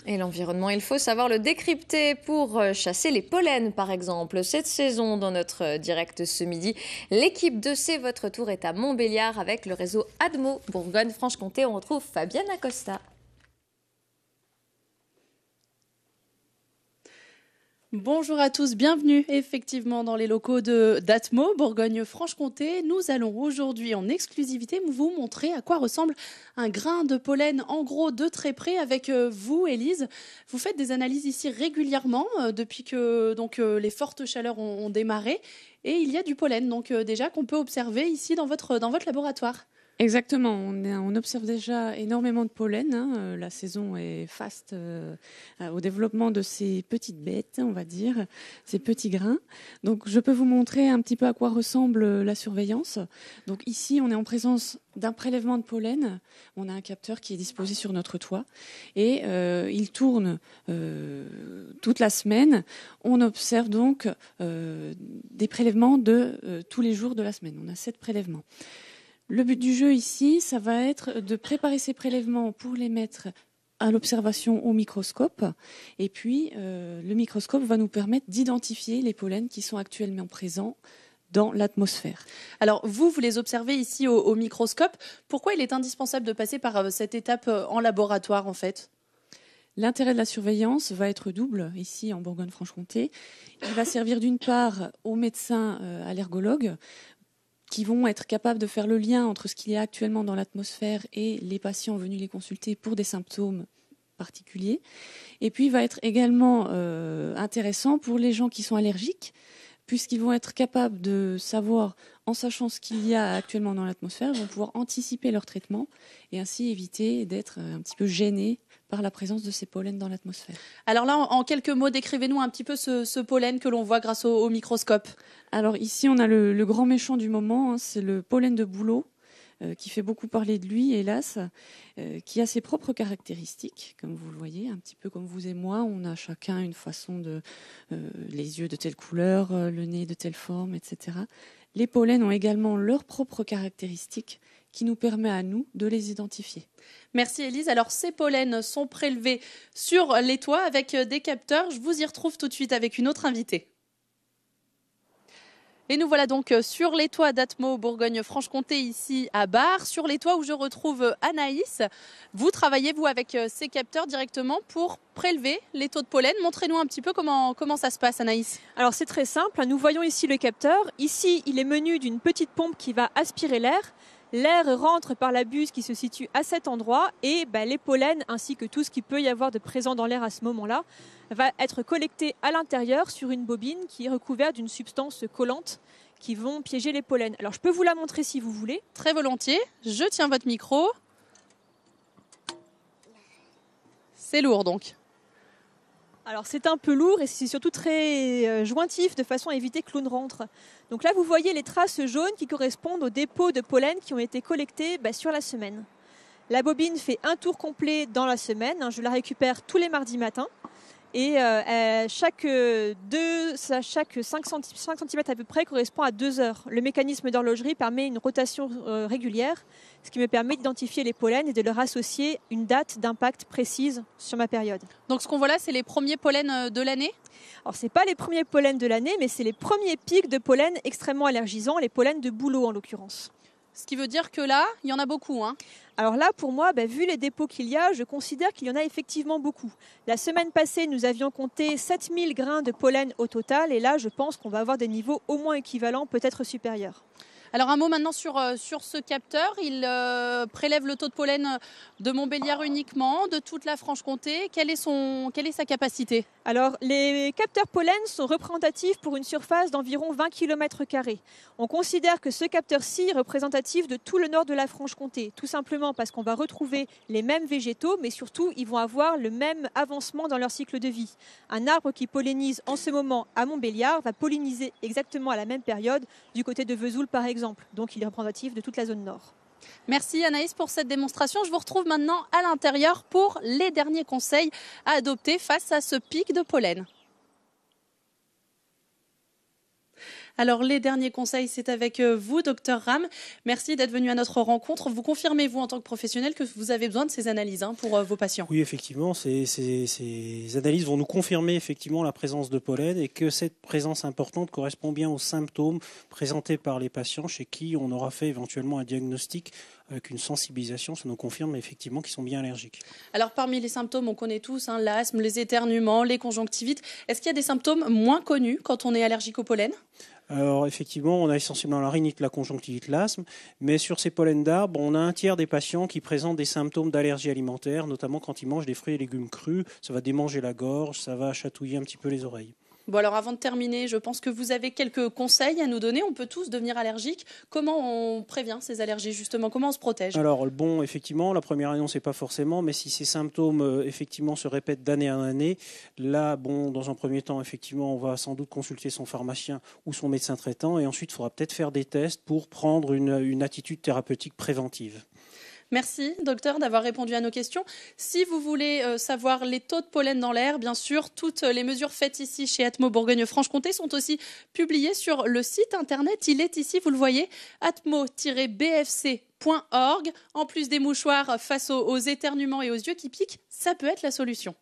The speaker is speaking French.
Et l'environnement, il faut savoir le décrypter pour chasser les pollens, par exemple. Cette saison, dans notre direct ce midi, l'équipe de C'est votre tour est à Montbéliard avec le réseau Admo Bourgogne-Franche-Comté. On retrouve Fabienne Acosta. Bonjour à tous, bienvenue effectivement dans les locaux d'Atmo, Bourgogne-Franche-Comté. Nous allons aujourd'hui en exclusivité vous montrer à quoi ressemble un grain de pollen en gros de très près avec vous, Élise. Vous faites des analyses ici régulièrement depuis que les fortes chaleurs ont démarré et il y a du pollen déjà qu'on peut observer ici dans votre laboratoire. Exactement, on observe déjà énormément de pollen. La saison est faste au développement de ces petites bêtes, on va dire, ces petits grains. Donc je peux vous montrer un petit peu à quoi ressemble la surveillance. Donc ici, on est en présence d'un prélèvement de pollen. On a un capteur qui est disposé sur notre toit et il tourne toute la semaine. On observe donc des prélèvements de tous les jours de la semaine. On a 7 prélèvements. Le but du jeu ici, ça va être de préparer ces prélèvements pour les mettre à l'observation au microscope. Et puis, le microscope va nous permettre d'identifier les pollens qui sont actuellement présents dans l'atmosphère. Alors, vous les observez ici au microscope. Pourquoi il est indispensable de passer par cette étape en laboratoire, en fait ? L'intérêt de la surveillance va être double ici en Bourgogne-Franche-Comté. Il va servir d'une part aux médecins allergologues qui vont être capables de faire le lien entre ce qu'il y a actuellement dans l'atmosphère et les patients venus les consulter pour des symptômes particuliers. Et puis, il va être également intéressant pour les gens qui sont allergiques, puisqu'ils vont être capables de savoir, en sachant ce qu'il y a actuellement dans l'atmosphère, ils vont pouvoir anticiper leur traitement et ainsi éviter d'être un petit peu gênés par la présence de ces pollens dans l'atmosphère. Alors là, en quelques mots, décrivez-nous un petit peu ce pollen que l'on voit grâce au microscope. Alors ici, on a le grand méchant du moment, c'est le pollen de bouleau, qui fait beaucoup parler de lui, hélas, qui a ses propres caractéristiques, comme vous le voyez, un petit peu comme vous et moi. On a chacun une façon les yeux de telle couleur, le nez de telle forme, etc. Les pollens ont également leurs propres caractéristiques qui nous permet à nous de les identifier. Merci Élise. Alors ces pollens sont prélevés sur les toits avec des capteurs. Je vous y retrouve tout de suite avec une autre invitée. Et nous voilà donc sur les toits d'Atmo Bourgogne-Franche-Comté, ici à Bar, sur les toits où je retrouve Anaïs. Vous travaillez, vous, avec ces capteurs directement pour prélever les taux de pollen. Montrez-nous un petit peu comment ça se passe, Anaïs. Alors c'est très simple, nous voyons ici le capteur. Ici, il est menu d'une petite pompe qui va aspirer l'air. L'air rentre par la buse qui se situe à cet endroit et les pollens ainsi que tout ce qui peut y avoir de présent dans l'air à ce moment-là va être collecté à l'intérieur sur une bobine qui est recouverte d'une substance collante qui vont piéger les pollens. Alors je peux vous la montrer si vous voulez. Très volontiers, je tiens votre micro. C'est lourd donc. Alors c'est un peu lourd et c'est surtout très jointif de façon à éviter que l'eau ne rentre. Donc là vous voyez les traces jaunes qui correspondent aux dépôts de pollen qui ont été collectés sur la semaine. La bobine fait un tour complet dans la semaine, je la récupère tous les mardis matins. Et chaque 5 cm à peu près correspond à 2 heures. Le mécanisme d'horlogerie permet une rotation régulière, ce qui me permet d'identifier les pollens et de leur associer une date d'impact précise sur ma période. Donc ce qu'on voit là, c'est les premiers pollens de l'année ? Alors ce n'est pas les premiers pollens de l'année, mais c'est les premiers pics de pollen extrêmement allergisants, les pollens de bouleau en l'occurrence. Ce qui veut dire que là, il y en a beaucoup. Alors là, pour moi, vu les dépôts qu'il y a, je considère qu'il y en a effectivement beaucoup. La semaine passée, nous avions compté 7000 grains de pollen au total. Et là, je pense qu'on va avoir des niveaux au moins équivalents, peut-être supérieurs. Alors un mot maintenant sur ce capteur. Il prélève le taux de pollen de Montbéliard uniquement, de toute la Franche-Comté. Quelle est sa capacité ? Alors les capteurs pollen sont représentatifs pour une surface d'environ 20 km². On considère que ce capteur-ci est représentatif de tout le nord de la Franche-Comté, tout simplement parce qu'on va retrouver les mêmes végétaux, mais surtout ils vont avoir le même avancement dans leur cycle de vie. Un arbre qui pollinise en ce moment à Montbéliard va polliniser exactement à la même période du côté de Vesoul par exemple. Donc il est représentatif de toute la zone nord. Merci Anaïs pour cette démonstration. Je vous retrouve maintenant à l'intérieur pour les derniers conseils à adopter face à ce pic de pollen. Alors les derniers conseils, c'est avec vous, docteur Ram. Merci d'être venu à notre rencontre. Vous confirmez, vous, en tant que professionnel, que vous avez besoin de ces analyses pour vos patients? Oui, effectivement, ces analyses vont nous confirmer effectivement la présence de pollen et que cette présence importante correspond bien aux symptômes présentés par les patients chez qui on aura fait éventuellement un diagnostic avec une sensibilisation. Ça nous confirme effectivement qu'ils sont bien allergiques. Alors parmi les symptômes, on connaît tous l'asthme, les éternuements, les conjonctivites. Est-ce qu'il y a des symptômes moins connus quand on est allergique au pollen? Alors effectivement, on a essentiellement la rhinite, la conjonctivite, l'asthme, mais sur ces pollens d'arbres, on a un tiers des patients qui présentent des symptômes d'allergie alimentaire, notamment quand ils mangent des fruits et légumes crus. Ça va démanger la gorge, ça va chatouiller un petit peu les oreilles. Bon, alors avant de terminer, je pense que vous avez quelques conseils à nous donner. On peut tous devenir allergiques. Comment on prévient ces allergies, justement? Comment on se protège? Alors, bon, effectivement, la première annonce, c'est pas forcément, mais si ces symptômes, effectivement, se répètent d'année en année, là, bon, dans un premier temps, effectivement, on va sans doute consulter son pharmacien ou son médecin traitant, et ensuite, il faudra peut-être faire des tests pour prendre une attitude thérapeutique préventive. Merci, docteur, d'avoir répondu à nos questions. Si vous voulez savoir les taux de pollen dans l'air, bien sûr, toutes les mesures faites ici chez Atmo Bourgogne-Franche-Comté sont aussi publiées sur le site internet. Il est ici, vous le voyez, atmo-bfc.org. En plus des mouchoirs face aux éternuements et aux yeux qui piquent, ça peut être la solution.